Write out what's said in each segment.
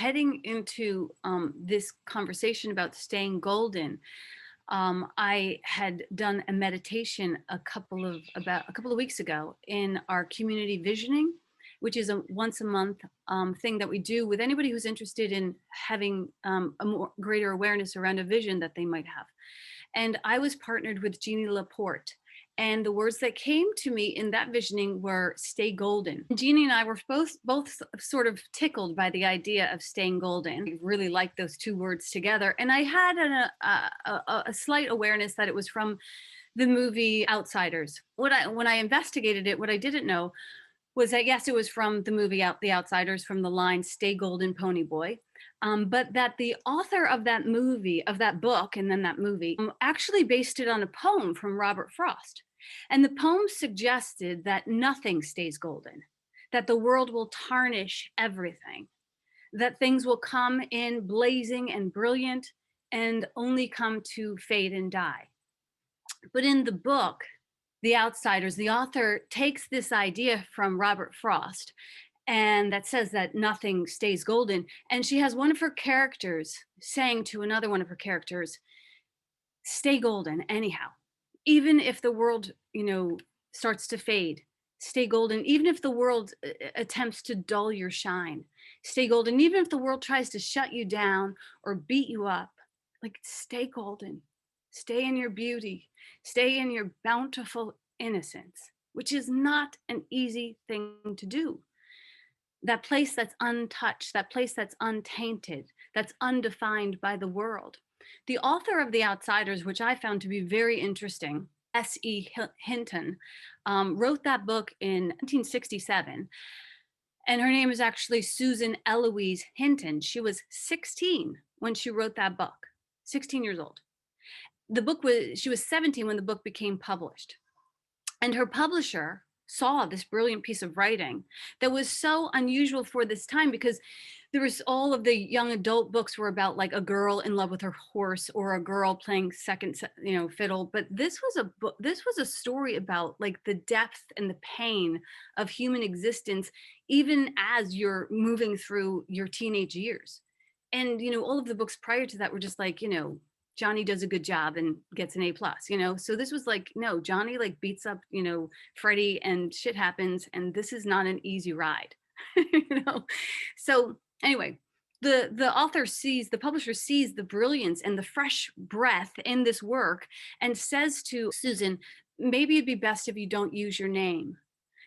heading into this conversation about staying golden, I had done a meditation about a couple of weeks ago in our community visioning, which is a once a month thing that we do with anybody who's interested in having a more greater awareness around a vision that they might have. And I was partnered with Jeannie Laporte. And the words that came to me in that visioning were "stay golden." Jeannie and I were both sort of tickled by the idea of staying golden. I really liked those two words together. And I had a slight awareness that it was from the movie Outsiders. When I investigated it, what I didn't know was that, yes, it was from the movie The Outsiders, from the line "Stay Golden, Pony Boy." But that the author of that movie, of that book, and then that movie, actually based it on a poem from Robert Frost. And the poem suggested that nothing stays golden, that the world will tarnish everything, that things will come in blazing and brilliant and only come to fade and die. But in the book, The Outsiders, the author takes this idea from Robert Frost, and that says that nothing stays golden. And she has one of her characters saying to another one of her characters, "Stay golden anyhow. Even if the world, starts to fade, stay golden. Even if the world attempts to dull your shine, stay golden. Even if the world tries to shut you down or beat you up, like, stay golden. Stay in your beauty. Stay in your bountiful innocence," which is not an easy thing to do. That place that's untouched, that place that's untainted, that's undefined by the world. The author of The Outsiders, which I found to be very interesting, S.E. Hinton, wrote that book in 1967. And her name is actually Susan Eloise Hinton. She was 16 when she wrote that book, 16 years old. She was 17 when the book became published. And her publisher saw this brilliant piece of writing that was so unusual for this time, because there was all of the young adult books were about like a girl in love with her horse or a girl playing second fiddle, but this was a story about like the depth and the pain of human existence, even as you're moving through your teenage years. And all of the books prior to that were just like, Johnny does a good job and gets an A+, So this was like, no, Johnny like beats up, Freddie, and shit happens, and this is not an easy ride, So anyway, the publisher sees the brilliance and the fresh breath in this work and says to Susan, maybe it'd be best if you don't use your name.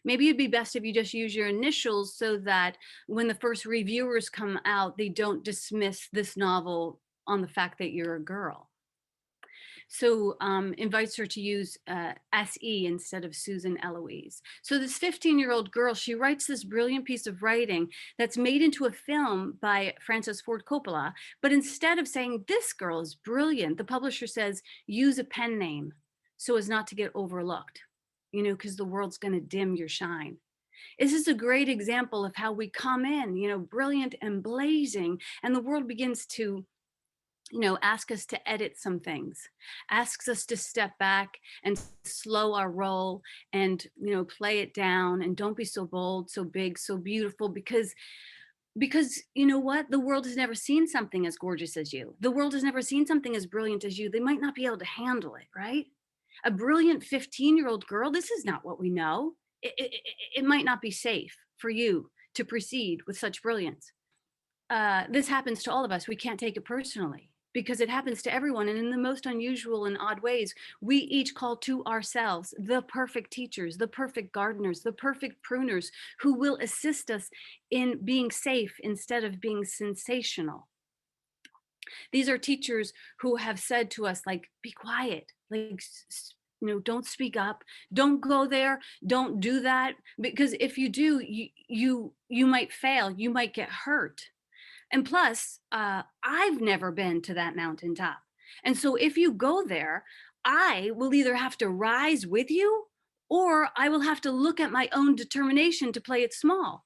Maybe it'd be best if you just use your initials, so that when the first reviewers come out, they don't dismiss this novel on the fact that you're a girl. So invites her to use S.E. instead of Susan Eloise. So this 15-year-old girl, she writes this brilliant piece of writing that's made into a film by Francis Ford Coppola. But instead of saying, "This girl is brilliant," the publisher says, "Use a pen name so as not to get overlooked, because the world's going to dim your shine." This is a great example of how we come in, brilliant and blazing, and the world begins to ask us to edit some things, asks us to step back and slow our roll and, play it down, and don't be so bold, so big, so beautiful, because you know what? The world has never seen something as gorgeous as you. The world has never seen something as brilliant as you. They might not be able to handle it, right? A brilliant 15-year-old girl, this is not what we know. It might not be safe for you to proceed with such brilliance. This happens to all of us. We can't take it personally, because it happens to everyone, and in the most unusual and odd ways. We each call to ourselves the perfect teachers, the perfect gardeners, the perfect pruners, who will assist us in being safe instead of being sensational. These are teachers who have said to us, like, be quiet, like, don't speak up, don't go there, don't do that, because if you do, you might fail, you might get hurt. And plus, I've never been to that mountaintop. And so if you go there, I will either have to rise with you, or I will have to look at my own determination to play it small.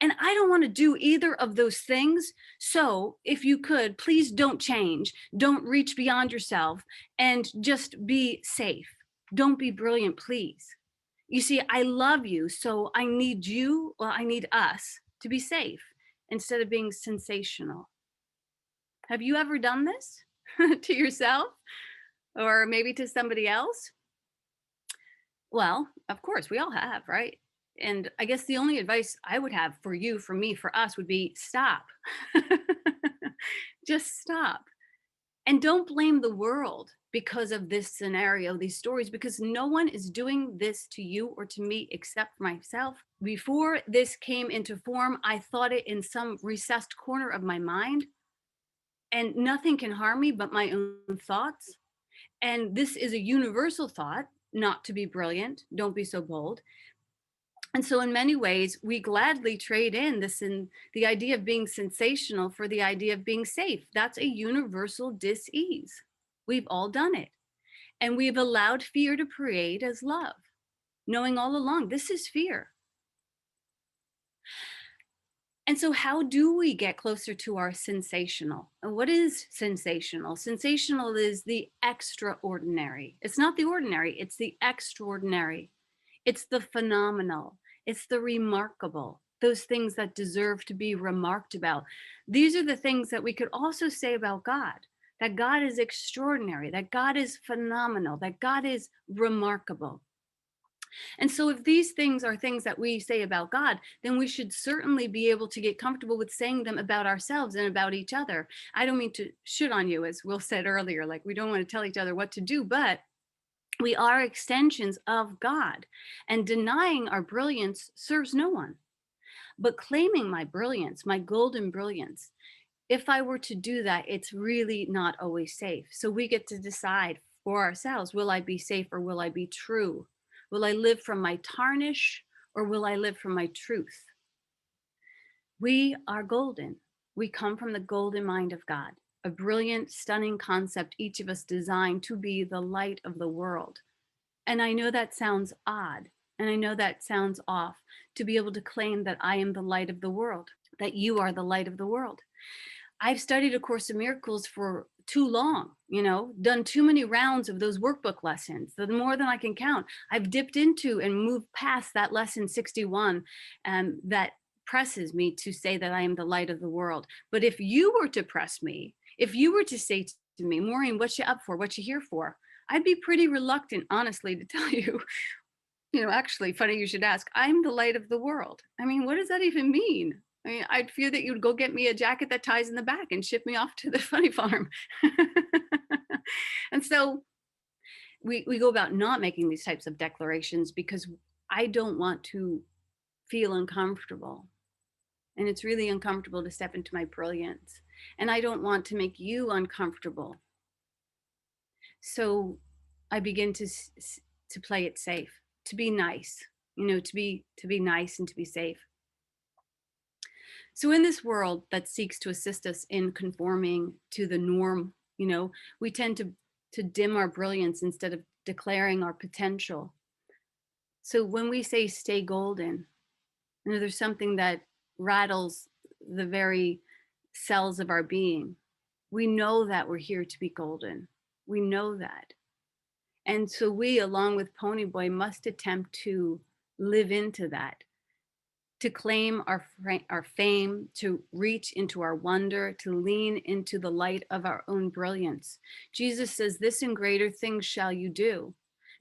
And I don't want to do either of those things. So if you could, please don't change. Don't reach beyond yourself, and just be safe. Don't be brilliant, please. You see, I love you, so I need us to be safe. instead of being sensational. Have you ever done this to yourself or maybe to somebody else? Well, of course, we all have, right? And I guess the only advice I would have for you, for me, for us would be stop. Just stop. And don't blame the world because of this scenario, these stories, because no one is doing this to you or to me except myself. Before this came into form, I thought it in some recessed corner of my mind, and nothing can harm me but my own thoughts. And this is a universal thought, not to be brilliant, don't be so bold. And so in many ways, we gladly trade in this in the idea of being sensational for the idea of being safe. That's a universal dis-ease. We've all done it. And we've allowed fear to parade as love, knowing all along this is fear. And so, how do we get closer to our sensational? And what is sensational? Sensational is the extraordinary. It's not the ordinary, it's the extraordinary. It's the phenomenal. It's the remarkable. Those things that deserve to be remarked about. These are the things that we could also say about God, that God is extraordinary, that God is phenomenal, that God is remarkable. And so, if these things are things that we say about God, then we should certainly be able to get comfortable with saying them about ourselves and about each other. I don't mean to shit on you, as Will said earlier, like we don't want to tell each other what to do, but we are extensions of God, and denying our brilliance serves no one. But claiming my brilliance, my golden brilliance, if I were to do that, it's really not always safe. So we get to decide for ourselves, will I be safe or will I be true? Will I live from my tarnish or will I live from my truth? We are golden. We come from the golden mind of God, a brilliant, stunning concept each of us designed to be the light of the world. And I know that sounds odd, and I know that sounds off to be able to claim that I am the light of the world, that you are the light of the world. I've studied A Course in Miracles for too long, done too many rounds of those workbook lessons, the more than I can count. I've dipped into and moved past that lesson 61 that presses me to say that I am the light of the world. But if you were to press me, if you were to say to me, Maureen, what you up for? What you here for? I'd be pretty reluctant, honestly, to tell you, actually, funny you should ask, I'm the light of the world. I mean, what does that even mean? I mean, I'd fear that you'd go get me a jacket that ties in the back and ship me off to the funny farm. And so we go about not making these types of declarations because I don't want to feel uncomfortable. And it's really uncomfortable to step into my brilliance. And I don't want to make you uncomfortable. So I begin to play it safe, to be nice, to be nice and to be safe. So in this world that seeks to assist us in conforming to the norm, we tend to dim our brilliance instead of declaring our potential. So when we say stay golden, there's something that rattles the very cells of our being. We know that we're here to be golden. We know that. And so we, along with Ponyboy, must attempt to live into that, to claim our fame, to reach into our wonder, to lean into the light of our own brilliance. Jesus says, this and greater things shall you do.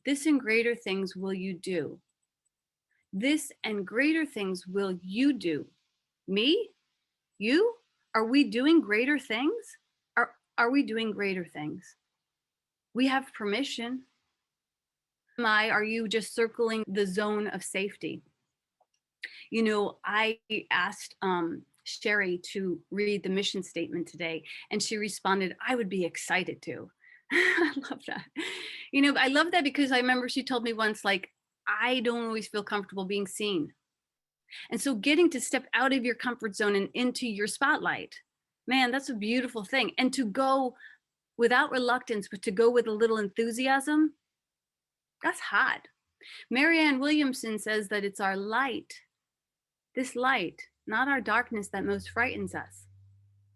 This and greater things will you do. This and greater things will you do. Me? You? Are we doing greater things? Are we doing greater things? We have permission. Are you just circling the zone of safety? I asked Sherry to read the mission statement today, and she responded, I would be excited to. I love that. I love that because I remember she told me once, like, I don't always feel comfortable being seen. And so getting to step out of your comfort zone and into your spotlight, man, that's a beautiful thing. And to go without reluctance, but to go with a little enthusiasm, that's hot. Marianne Williamson says that it's our light, this light, not our darkness, that most frightens us.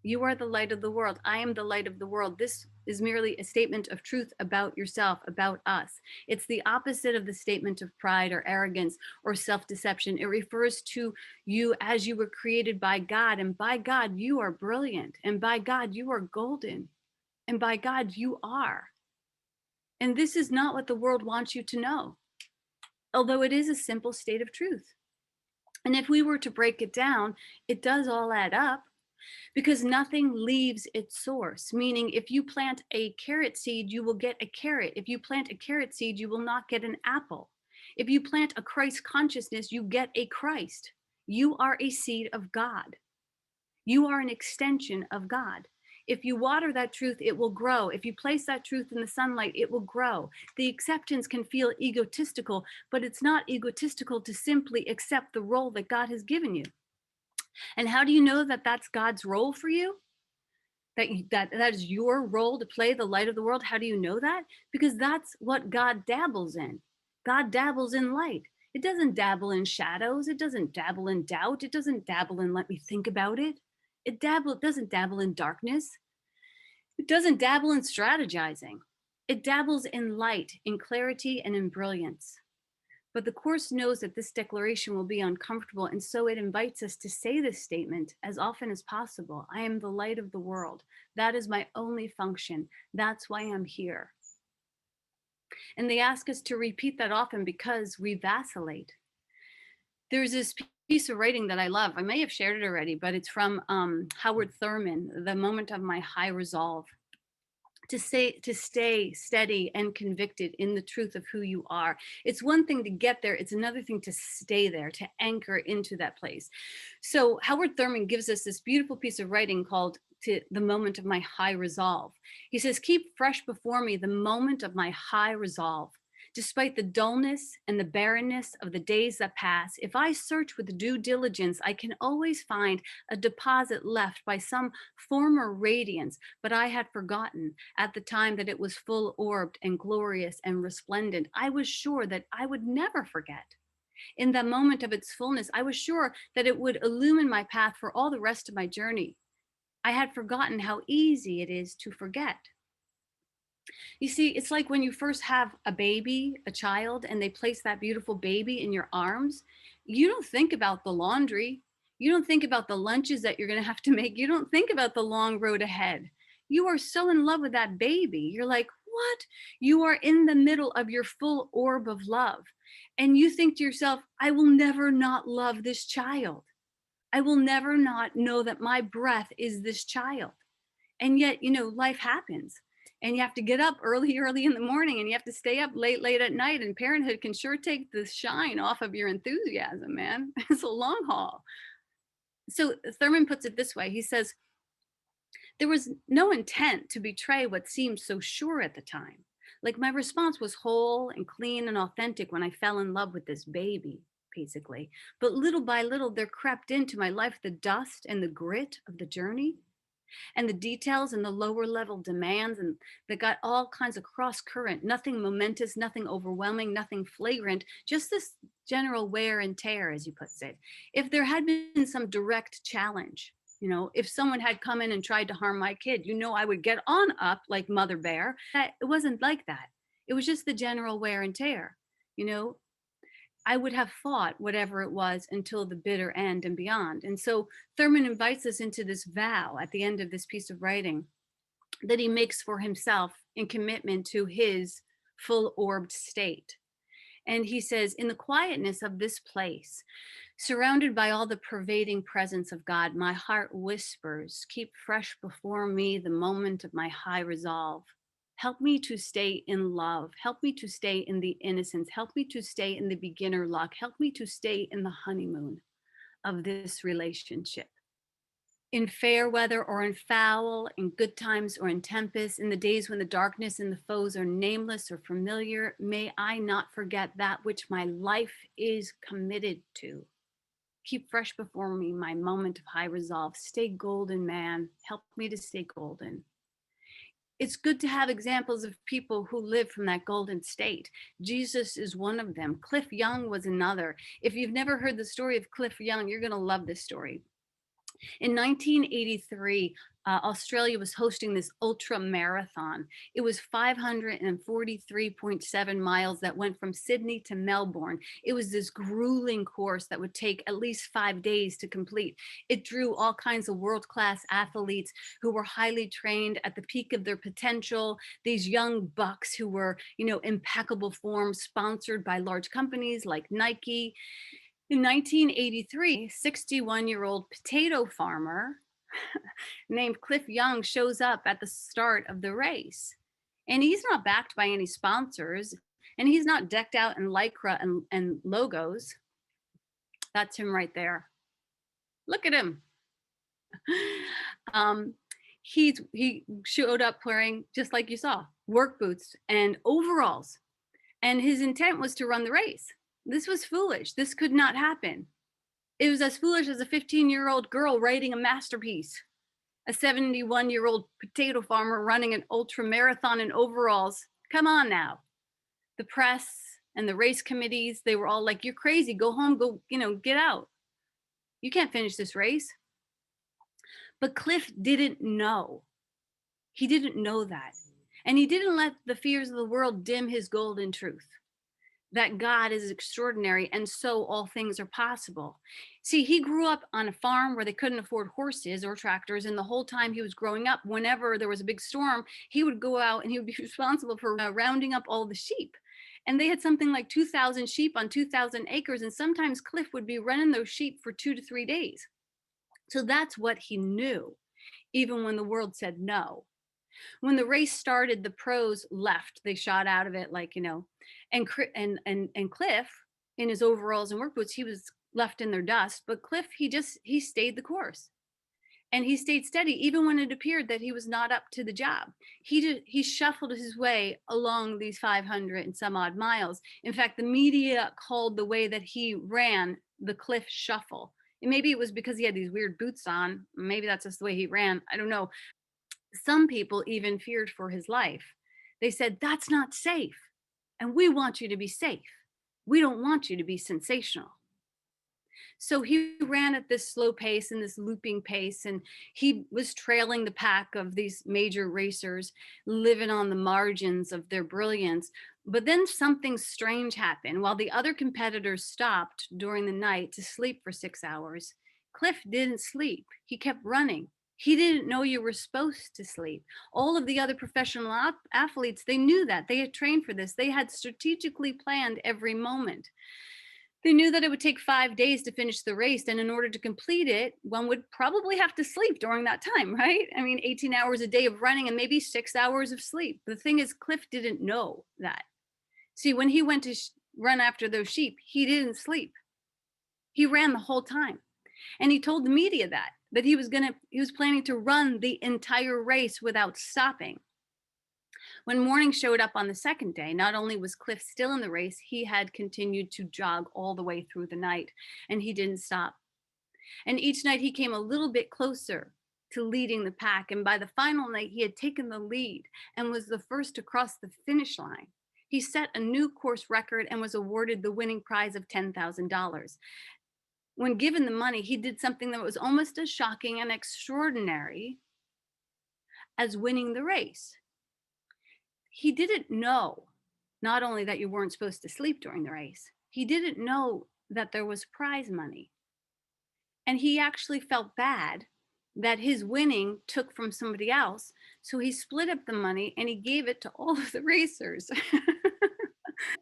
You are the light of the world. I am the light of the world. This is merely a statement of truth about yourself, about us. It's the opposite of the statement of pride or arrogance or self-deception. It refers to you as you were created by God, and by God you are brilliant, and by God you are golden, and by God you are. And this is not what the world wants you to know, although it is a simple state of truth. And if we were to break it down, it does all add up, because nothing leaves its source. Meaning, if you plant a carrot seed, you will get a carrot. If you plant a carrot seed, you will not get an apple. If you plant a Christ consciousness, you get a Christ. You are a seed of God. You are an extension of God. If you water that truth, it will grow. If you place that truth in the sunlight, it will grow. The acceptance can feel egotistical, but it's not egotistical to simply accept the role that God has given you. And how do you know that that's God's role for you? That is your role to play the light of the world. How do you know that? Because that's what God dabbles in. God dabbles in light. It doesn't dabble in shadows. It doesn't dabble in doubt. It doesn't dabble in let me think about it. It doesn't dabble in darkness. It doesn't dabble in strategizing. It dabbles in light, in clarity, and in brilliance. But the Course knows that this declaration will be uncomfortable, and so it invites us to say this statement as often as possible. I am the light of the world. That is my only function. That's why I'm here. And they ask us to repeat that often because we vacillate. There's this piece of writing that I love. I may have shared it already, but it's from Howard Thurman, The Moment of My High Resolve. To stay steady and convicted in the truth of who you are. It's one thing to get there. It's another thing to stay there, to anchor into that place. So Howard Thurman gives us this beautiful piece of writing called The Moment of My High Resolve. He says, keep fresh before me the moment of my high resolve. Despite the dullness and the barrenness of the days that pass, if I search with due diligence, I can always find a deposit left by some former radiance, but I had forgotten at the time that it was full orbed and glorious and resplendent. I was sure that I would never forget. In the moment of its fullness, I was sure that it would illumine my path for all the rest of my journey. I had forgotten how easy it is to forget. You see, it's like when you first have a baby, a child, and they place that beautiful baby in your arms, you don't think about the laundry. You don't think about the lunches that you're going to have to make. You don't think about the long road ahead. You are so in love with that baby. You're like, what? You are in the middle of your full orb of love. And you think to yourself, I will never not love this child. I will never not know that my breath is this child. And yet, life happens. And you have to get up early in the morning, and you have to stay up late at night. And parenthood can sure take the shine off of your enthusiasm, man. It's a long haul. So Thurman puts it this way. He says, there was no intent to betray what seemed so sure at the time. Like my response was whole and clean and authentic when I fell in love with this baby, basically. But little by little, there crept into my life the dust and the grit of the journey, and the details and the lower level demands, and that got all kinds of cross current, nothing momentous, nothing overwhelming, nothing flagrant, just this general wear and tear, as he puts it. If there had been some direct challenge, if someone had come in and tried to harm my kid, I would get on up like Mother Bear. It wasn't like that. It was just the general wear and tear. I would have fought whatever it was until the bitter end and beyond. And so Thurman invites us into this vow at the end of this piece of writing that he makes for himself in commitment to his full orbed state. And he says, in the quietness of this place, surrounded by all the pervading presence of God, my heart whispers, keep fresh before me the moment of my high resolve. Help me to stay in love. Help me to stay in the innocence. Help me to stay in the beginner luck. Help me to stay in the honeymoon of this relationship. In fair weather or in foul, in good times or in tempest, in the days when the darkness and the foes are nameless or familiar, may I not forget that which my life is committed to. Keep fresh before me my moment of high resolve. Stay golden, man. Help me to stay golden. It's good to have examples of people who live from that golden state. Jesus is one of them. Cliff Young was another. If you've never heard the story of Cliff Young, you're going to love this story. In 1983, Australia was hosting this ultra marathon. It was 543.7 miles that went from Sydney to Melbourne. It was this grueling course that would take at least 5 days to complete. It drew all kinds of world-class athletes who were highly trained at the peak of their potential, these young bucks who were, impeccable form, sponsored by large companies like Nike. In 1983, 61-year-old potato farmer named Cliff Young shows up at the start of the race. And he's not backed by any sponsors, and he's not decked out in Lycra and logos. That's him right there. Look at him. He showed up wearing, just like you saw, work boots and overalls. And his intent was to run the race. This was foolish. This could not happen. It was as foolish as a 15-year-old girl writing a masterpiece. A 71-year-old potato farmer running an ultra marathon in overalls. Come on now. The press and the race committees, they were all like, you're crazy, go home, go, get out. You can't finish this race. But Cliff didn't know. He didn't know that. And he didn't let the fears of the world dim his golden truth, that God is extraordinary and so all things are possible. See, he grew up on a farm where they couldn't afford horses or tractors. And the whole time he was growing up, whenever there was a big storm, he would go out and he would be responsible for rounding up all the sheep. And they had something like 2,000 sheep on 2,000 acres. And sometimes Cliff would be running those sheep for 2 to 3 days. So that's what he knew, even when the world said no. When the race started, the pros left. They shot out of it, and Cliff, in his overalls and work boots, he was left in their dust. But Cliff, he stayed the course, and he stayed steady even when it appeared that he was not up to the job. He shuffled his way along these 500 and some odd miles. In fact, the media called the way that he ran the Cliff Shuffle. And maybe it was because he had these weird boots on. Maybe that's just the way he ran. I don't know. Some people even feared for his life. They said, that's not safe. And we want you to be safe. We don't want you to be sensational. So he ran at this slow pace and this looping pace, and he was trailing the pack of these major racers, living on the margins of their brilliance. But then something strange happened. While the other competitors stopped during the night to sleep for 6 hours, Cliff didn't sleep. He kept running. He didn't know you were supposed to sleep. All of the other professional athletes, they knew that. They had trained for this. They had strategically planned every moment. They knew that it would take 5 days to finish the race. And in order to complete it, one would probably have to sleep during that time, right? 18 hours a day of running and maybe 6 hours of sleep. The thing is, Cliff didn't know that. See, when he went to run after those sheep, he didn't sleep. He ran the whole time. And he told the media that he was planning to run the entire race without stopping. When morning showed up on the second day, not only was Cliff still in the race, he had continued to jog all the way through the night, and he didn't stop. And each night he came a little bit closer to leading the pack. And by the final night, he had taken the lead and was the first to cross the finish line. He set a new course record and was awarded the winning prize of $10,000. When given the money, he did something that was almost as shocking and extraordinary as winning the race. He didn't know not only that you weren't supposed to sleep during the race, he didn't know that there was prize money. And he actually felt bad that his winning took from somebody else. So he split up the money and he gave it to all of the racers.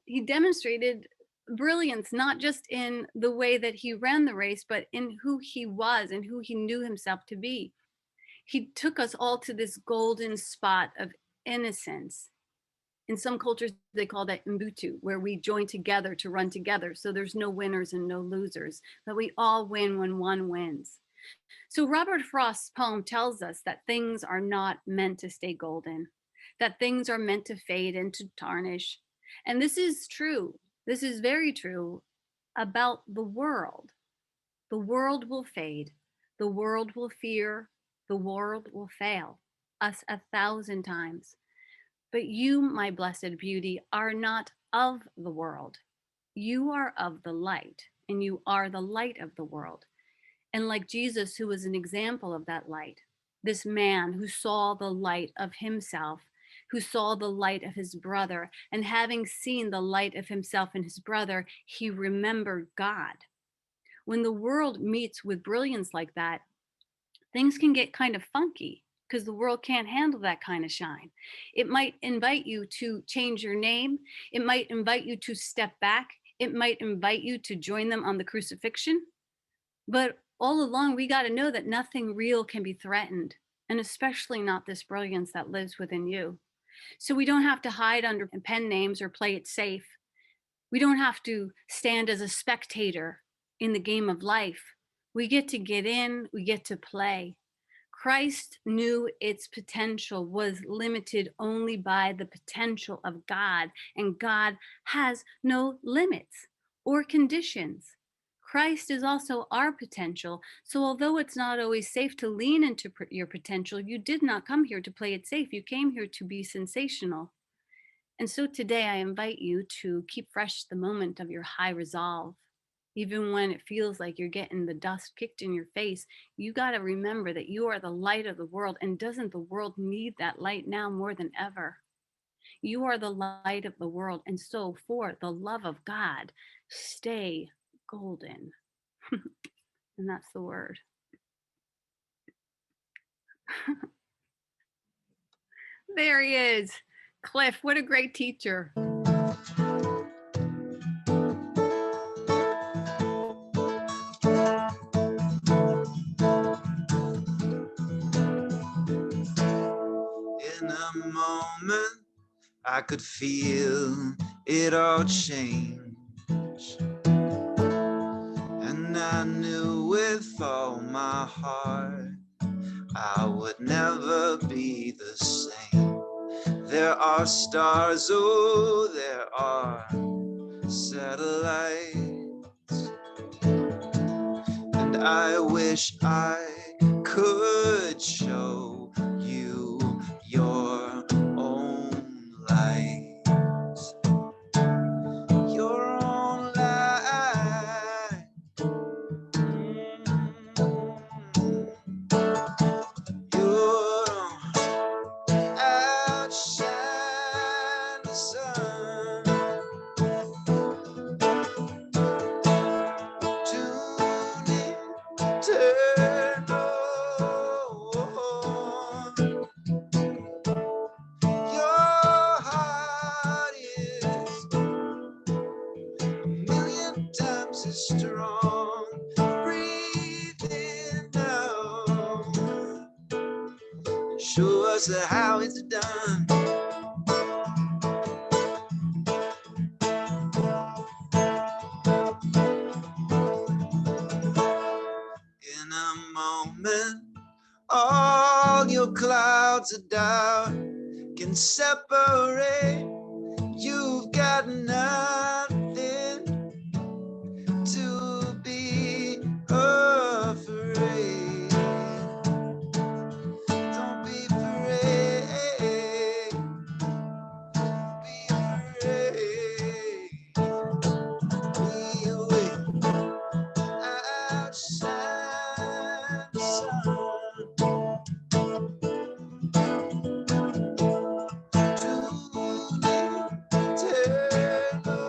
He demonstrated brilliance, not just in the way that he ran the race, but in who he was and who he knew himself to be. He took us all to this golden spot of innocence. In some cultures, they call that Mbutu, where we join together to run together. So there's no winners and no losers, but we all win when one wins. So Robert Frost's poem tells us that things are not meant to stay golden, that things are meant to fade and to tarnish. And this is true. This is very true about the world. The world will fade. The world will fear. The world will fail us 1,000 times. But you, my blessed beauty, are not of the world. You are of the light, and you are the light of the world. And like Jesus, who was an example of that light, this man who saw the light of himself, who saw the light of his brother, and having seen the light of himself and his brother, he remembered God. When the world meets with brilliance like that, things can get kind of funky because the world can't handle that kind of shine. It might invite you to change your name. It might invite you to step back. It might invite you to join them on the crucifixion. But all along, we got to know that nothing real can be threatened, and especially not this brilliance that lives within you. So we don't have to hide under pen names or play it safe. We don't have to stand as a spectator in the game of life. We get in, we get to play. Christ knew its potential was limited only by the potential of God, and God has no limits or conditions. Christ is also our potential. So, although it's not always safe to lean into your potential, you did not come here to play it safe. You came here to be sensational. And so today I invite you to keep fresh the moment of your high resolve. Even when it feels like you're getting the dust kicked in your face, you got to remember that you are the light of the world. And doesn't the world need that light now more than ever? You are the light of the world. And so, for the love of God, stay golden. And that's the word. There he is. Cliff, what a great teacher. In a moment, I could feel it all change. And I knew with all my heart I would never be the same. There are stars, oh, there are satellites, and I wish I could show you your own light, your own light. Your outshine the sun. Tune in, turn on. Your heart is a million times as strong. Breathe in now. Show us how it's done. In a moment, all your clouds of doubt can separate. You've got nothing to be afraid. Don't be afraid. Don't be afraid. We will outshine the sun. Tune in, turn on.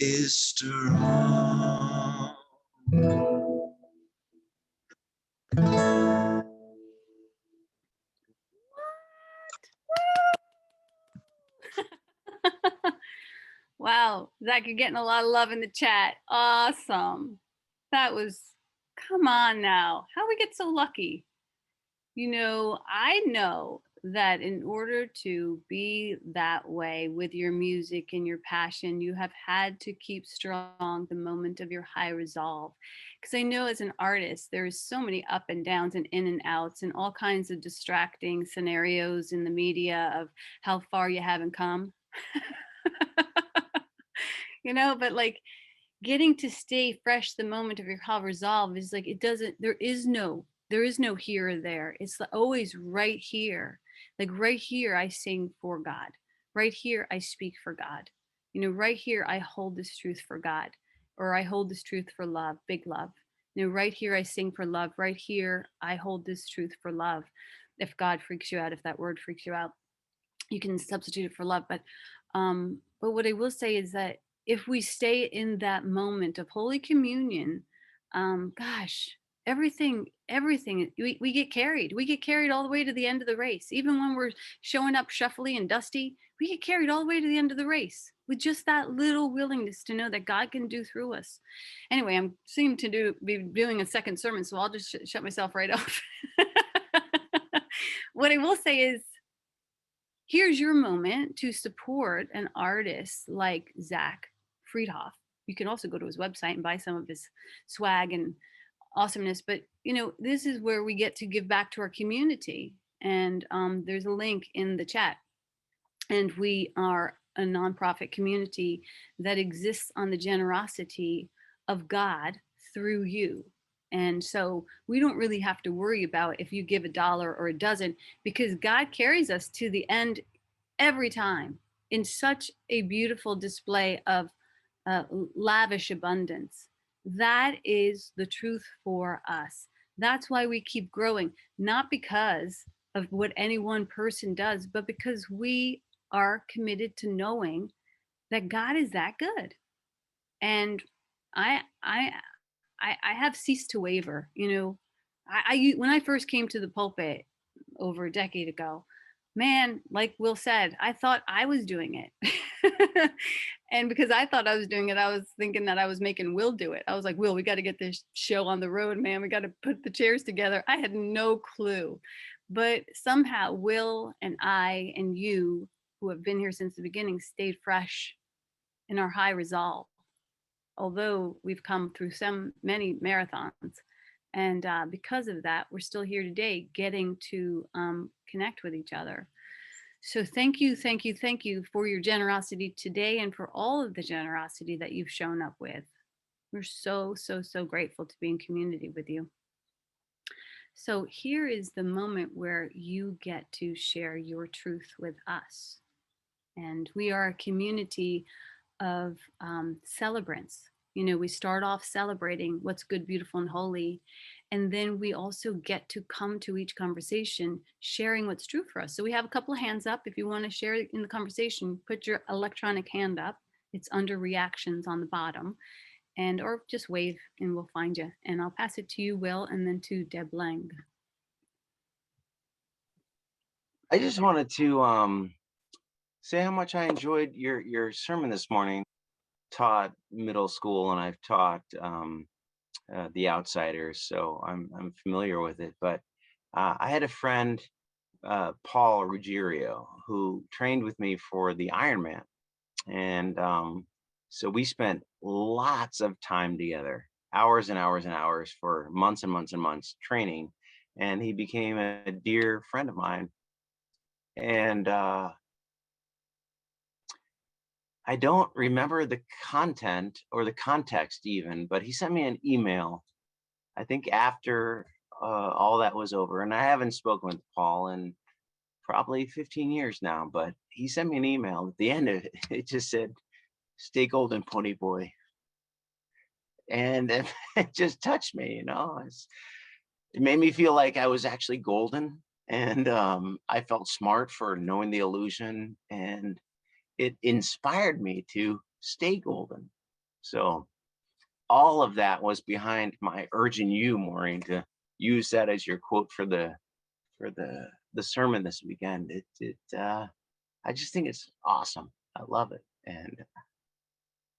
is strong. Wow, Zach, you're getting a lot of love in the chat. Awesome. That was, come on now. How we get so lucky? You know, I know that in order to be that way with your music and your passion, you have had to keep strong the moment of your high resolve. Because I know as an artist, there's so many up and downs and in and outs and all kinds of distracting scenarios in the media of how far you haven't come. You know, but like getting to stay fresh the moment of your high resolve is like, it doesn't, there is no here or there. It's always right here. Like right here I sing for God, right here I speak for God, you know, right here I hold this truth for God, or I hold this truth for love, big love. You know, right here I sing for love, right here I hold this truth for love. If God freaks you out, if that word freaks you out, you can substitute it for love. But what I will say is that if we stay in that moment of Holy Communion, gosh, everything, we get carried all the way to the end of the race. Even when we're showing up shuffly and dusty, we get carried all the way to the end of the race with just that little willingness to know that God can do through us. Anyway, I'm seem to be doing a second sermon, so I'll just shut myself right off. What I will say is, here's your moment to support an artist like Zach Friedhoff. You can also go to his website and buy some of his swag and awesomeness. But you know, this is where we get to give back to our community. And there's a link in the chat. And we are a nonprofit community that exists on the generosity of God through you. And so we don't really have to worry about if you give $1 or a dozen, because God carries us to the end every time in such a beautiful display of lavish abundance. That is the truth for us. That's why we keep growing, not because of what any one person does, but because we are committed to knowing that God is that good. And I I I have ceased to waver. You know, when I first came to the pulpit over a decade ago, man, like Will said, I thought I was doing it. And because I thought I was doing it, I was thinking that I was making Will do it. I was like, Will, we got to get this show on the road, man. We got to put the chairs together. I had no clue. But somehow Will and I and you, who have been here since the beginning, stayed fresh in our high resolve, although we've come through so many marathons. And because of that, we're still here today getting to connect with each other. So thank you, thank you, thank you for your generosity today and for all of the generosity that you've shown up with. We're so, so, so grateful to be in community with you. So here is the moment where you get to share your truth with us. And we are a community of celebrants. You know, we start off celebrating what's good, beautiful, and holy. And then we also get to come to each conversation sharing what's true for us. So we have a couple of hands up. If you want to share in the conversation, put your electronic hand up. It's under reactions on the bottom. And or just wave and we'll find you. And I'll pass it to you, Will, and then to Deb Lang. I just wanted to say how much I enjoyed your sermon this morning. Taught middle school and I've taught The Outsiders, so I'm familiar with it. But I had a friend, Paul Ruggiero, who trained with me for the Ironman, and so we spent lots of time together, hours and hours and hours for months and months and months training, and he became a dear friend of mine. And I don't remember the content or the context even, but he sent me an email, I think after all that was over. And I haven't spoken with Paul in probably 15 years now, but he sent me an email. At the end of it, it just said, "Stay golden, pony boy." And it just touched me, you know. It made me feel like I was actually golden. And I felt smart for knowing the illusion. And it inspired me to stay golden. So all of that was behind my urging you, Maureen, to use that as your quote for the sermon this weekend. I just think it's awesome. I love it. And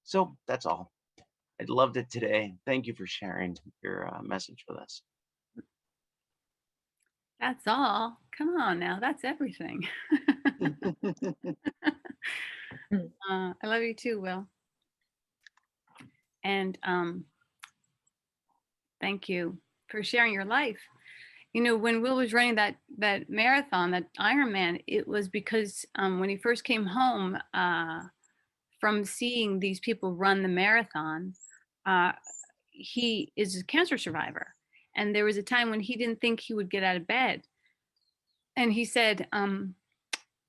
so that's all. I loved it today. Thank you for sharing your message with us. That's all. Come on now. That's everything. I love you too, Will. And thank you for sharing your life. You know, when Will was running that marathon, that Ironman, it was because when he first came home from seeing these people run the marathon, he is a cancer survivor. And there was a time when he didn't think he would get out of bed. And he said,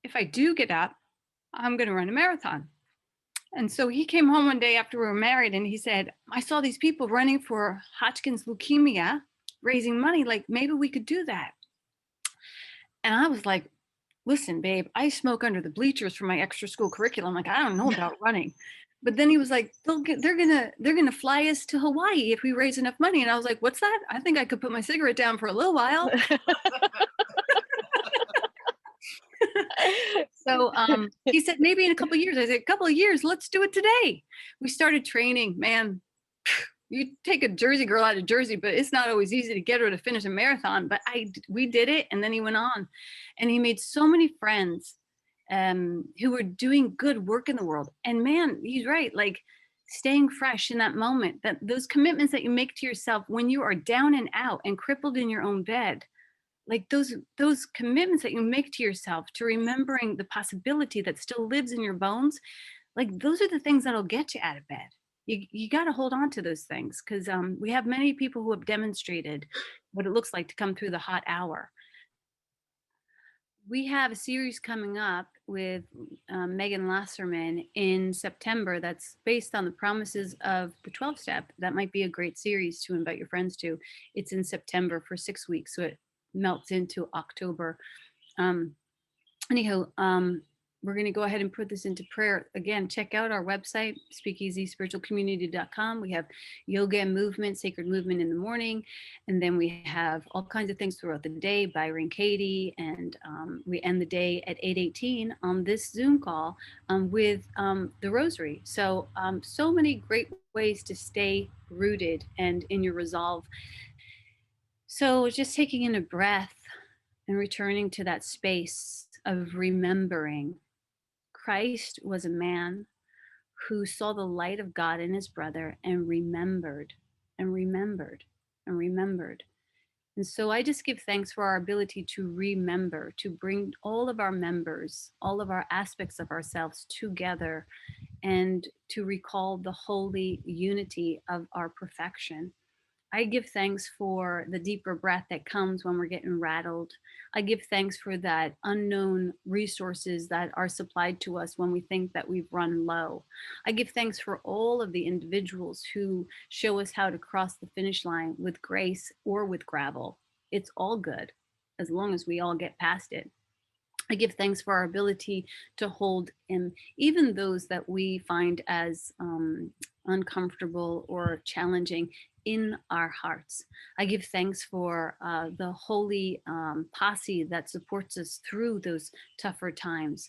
if I do get up, I'm going to run a marathon. And so he came home one day after we were married and he said, I saw these people running for Hodgkin's leukemia, raising money. Like, maybe we could do that. And I was like, listen, babe, I smoke under the bleachers for my extra school curriculum. Like, I don't know about running. But then he was like, they're gonna fly us to Hawaii if we raise enough money. And I was like, what's that? I think I could put my cigarette down for a little while. So he said, maybe in a couple of years. I said, a couple of years, let's do it today. We started training. Man, you take a Jersey girl out of Jersey, but it's not always easy to get her to finish a marathon. But we did it, and then he went on, and he made so many friends who were doing good work in the world. And man, he's right. Like, staying fresh in that moment, that those commitments that you make to yourself when you are down and out and crippled in your own bed, like those commitments that you make to yourself, to remembering the possibility that still lives in your bones, like those are the things that'll get you out of bed. You got to hold on to those things, because we have many people who have demonstrated what it looks like to come through the hot hour. We have a series coming up with Megan Lasserman in September that's based on the promises of the 12-step. That might be a great series to invite your friends to. It's in September for 6 weeks, so it melts into October. Anyhow, we're going to go ahead and put this into prayer. Again, check out our website, speakeasyspiritualcommunity.com. We have yoga and movement, sacred movement in the morning. And then we have all kinds of things throughout the day, Byron Katie. And we end the day at 8:18 on this Zoom call with the rosary. So, so many great ways to stay rooted and in your resolve. So just taking in a breath and returning to that space of remembering. Christ was a man who saw the light of God in his brother and remembered and remembered and remembered. And so I just give thanks for our ability to remember, to bring all of our members, all of our aspects of ourselves together, and to recall the holy unity of our perfection. I give thanks for the deeper breath that comes when we're getting rattled. I give thanks for that unknown resources that are supplied to us when we think that we've run low. I give thanks for all of the individuals who show us how to cross the finish line with grace or with gravel. It's all good as long as we all get past it. I give thanks for our ability to hold even those that we find as uncomfortable or challenging in our hearts. I give thanks for the holy posse that supports us through those tougher times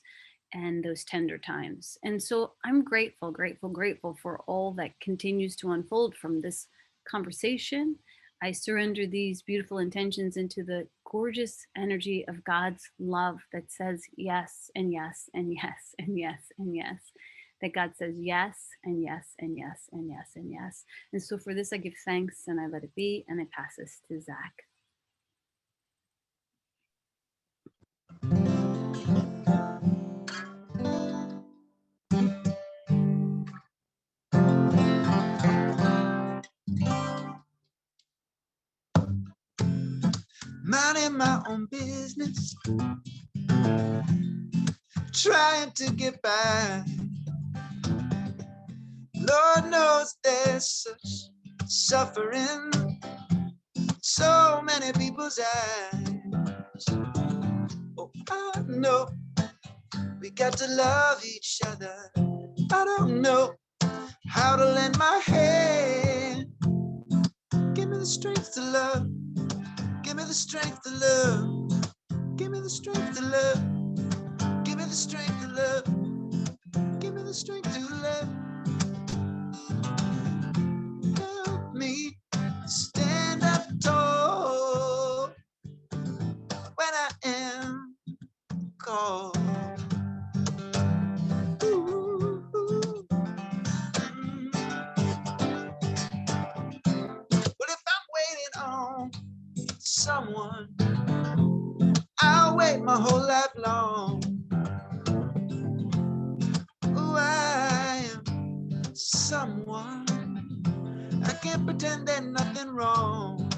and those tender times. And so I'm grateful, grateful, grateful for all that continues to unfold from this conversation. I surrender these beautiful intentions into the gorgeous energy of God's love that says yes and yes and yes and yes and yes. That God says yes and yes and yes and yes and yes. And so for this, I give thanks and I let it be, and I pass this to Zach. Minding my own business, trying to get by. Lord knows there's such suffering, so many people's eyes. Oh, I know we got to love each other. I don't know how to lend my hand. Give me the strength to love. Give me the strength to love. Give me the strength to love. Give me the strength to love. Give me the strength to love. Help me stand up tall when I am called. Ooh, ooh. Well, if I'm waiting on someone, I'll wait my whole life long. Ooh, I am someone. I can't pretend there's nothing wrong.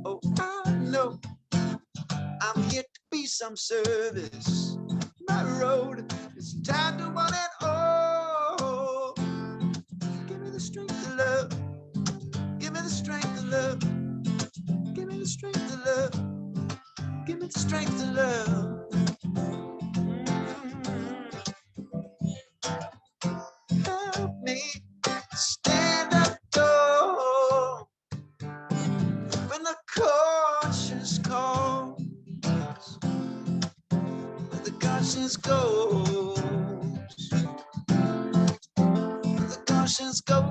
Oh, I know I'm here to be some service. My road is time to one and all. Give me the strength to love. Give me the strength to love. Give me the strength to love. Give me the strength to love. Help me stand up tall when the conscience calls. When the conscience goes. When the conscience goes.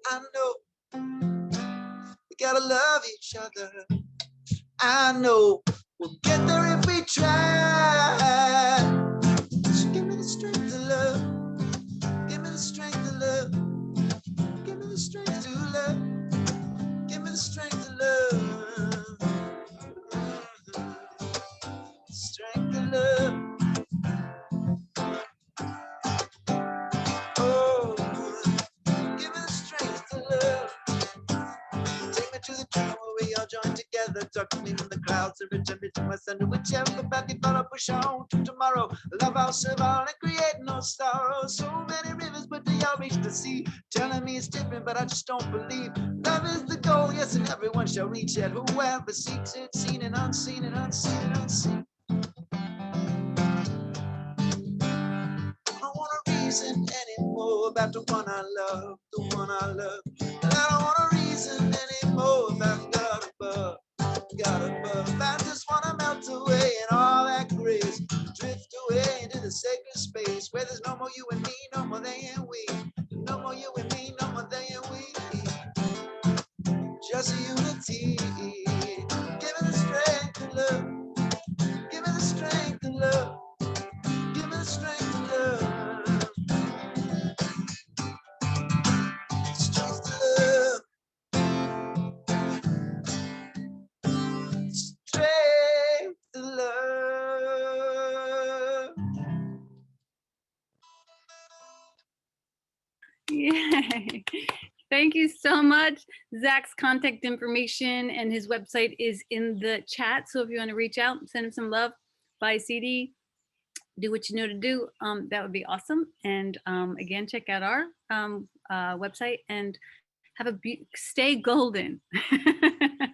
I know we gotta love each other. I know we'll get there if we try. So give me the strength to love. Give me the strength to love. Give me the strength to love. Give me the strength to love. Strength to love. Oh, give me the strength to love. Take me to the dream where we all join together. Talk to me from the clouds and return me to my center. Whichever path you thought I'll push on to tomorrow. Love I'll survive and create no sorrow. So many rivers, but they all reach the sea. Telling me it's different, but I just don't believe. Love is the goal, yes, and everyone shall reach it. Whoever seeks it, seen and unseen and unseen and unseen. I don't want to reason anymore about the one I love, the one I love. And I don't want to reason anymore about God above, God above. I just want to melt away in all that grace, drift away into the sacred space where there's no more you and me, no more they and we. No more you and me, no more they and we. Just unity. Give me the strength to love. Give me the strength to love. Give me the strength to love. Strength to love. Strength to love. Yay. Thank you so much. Zach's contact information and his website is in the chat. So if you want to reach out, send him some love, buy a CD, do what you know to do. That would be awesome. And again, check out our website and have a stay golden.